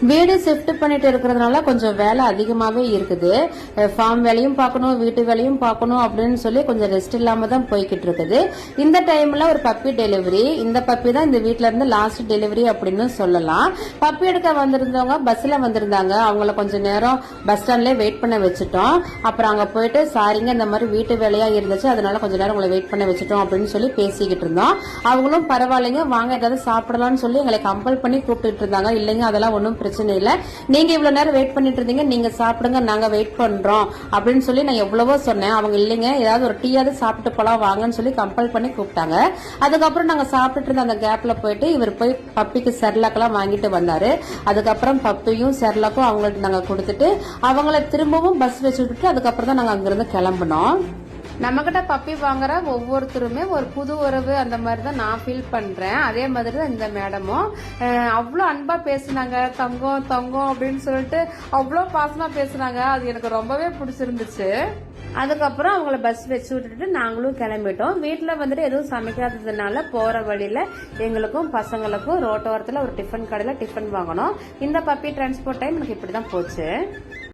வீடு ஷிஃப்ட் பண்ணிட்டு இருக்கிறதுனால கொஞ்சம் வேலை அதிகமாவே இருக்குது. ஃபார்ம் வேலையும் பார்க்கணும், வீட்டு வேலையும் பார்க்கணும் அப்படின்னு சொல்லி கொஞ்சம் ரெஸ்ட் இல்லாம தான் போய்கிட்டு இருக்குது. இந்த டைம்ல ஒரு பப்பி டெலிவரி. இந்த பப்பி தான் இந்த வீட்ல இருந்து லாஸ்ட் டெலிவரி அப்படின்னு சொல்லலாம். பப்பி எடுக்க வந்திருந்தவங்க பஸ்ல வந்திருந்தாங்க. அவங்கள கொஞ்சம் நேரம் பஸ் ஸ்டாண்ட்லயே வெயிட் பண்ண வச்சுட்டோம். அப்புறம் அங்க போயிட்டு சாரிங்க இந்த மாதிரி வீட்டு வேலையா இருந்துச்சு, அதனால கொஞ்ச நேரம் உங்களை வெயிட் பண்ண வச்சுட்டோம் அப்படின்னு சொல்லி பேசிக்கிட்டு இருந்தோம். அவங்களும் பரவாயில்லைங்க வாங்க ஏதாவது சாப்பிடலாம்னு சொல்லி எங்களை கம்பல் பண்ணி கூப்பிட்டு இருந்தாங்க. இல்லைங்க அதெல்லாம் ஒன்றும் பிரச்சனை இல்ல, நீங்க இவ்வளவு நேரம் வெயிட் பண்ணிட்டு இருந்தீங்க, நீங்க சாப்பிடுங்க நாங்க வெயிட் பண்றோம் அப்படின்னு சொல்லி நான் எவ்வளவோ சொன்னேன். அவங்க இல்லைங்க ஏதாவது ஒரு டீயாவது சாப்பிட்டு போலாம் வாங்கன்னு சொல்லி கம்பல் பண்ணி கூப்பிட்டாங்க. அதுக்கப்புறம் நாங்க சாப்பிட்டுட்டு இருந்த அந்த கேப்ல போயிட்டு இவர் போய் பப்பிக்கு செர்லாக்கெல்லாம் வாங்கிட்டு வந்தாரு. அதுக்கப்புறம் பப்பியும் செர்லாக்கும் அவங்களுக்கு நாங்க கொடுத்துட்டு அவங்கள திரும்பவும் பஸ் வச்சு விட்டுட்டு அதுக்கப்புறம் தான் நாங்க அங்கிருந்து கிளம்பினோம். நம்மகிட்ட பப்பி வாங்குற ஒவ்வொருத்தருமே ஒரு புது உறவு அந்த மாதிரி தான் நான் ஃபீல் பண்றேன். அதே மாதிரி தான் இந்த மேடமும் அவ்வளோ அன்பா பேசுனாங்க. தங்கம் தங்கம் அப்படின்னு சொல்லிட்டு அவ்வளோ பாசமா பேசுனாங்க. அது எனக்கு ரொம்பவே பிடிச்சிருந்துச்சு. அதுக்கப்புறம் அவங்கள பஸ் வச்சு விட்டுட்டு நாங்களும் கிளம்பிட்டோம். வீட்டுல வந்துட்டு எதுவும் சமைக்காததுனால போற வழியில எங்களுக்கும் பசங்களுக்கும் ரோட்டோரத்துல ஒரு டிஃபன் கடையில டிஃபன் வாங்கணும். இந்த பப்பி டிரான்ஸ்போர்ட் டைம் எனக்கு இப்படிதான் போச்சு.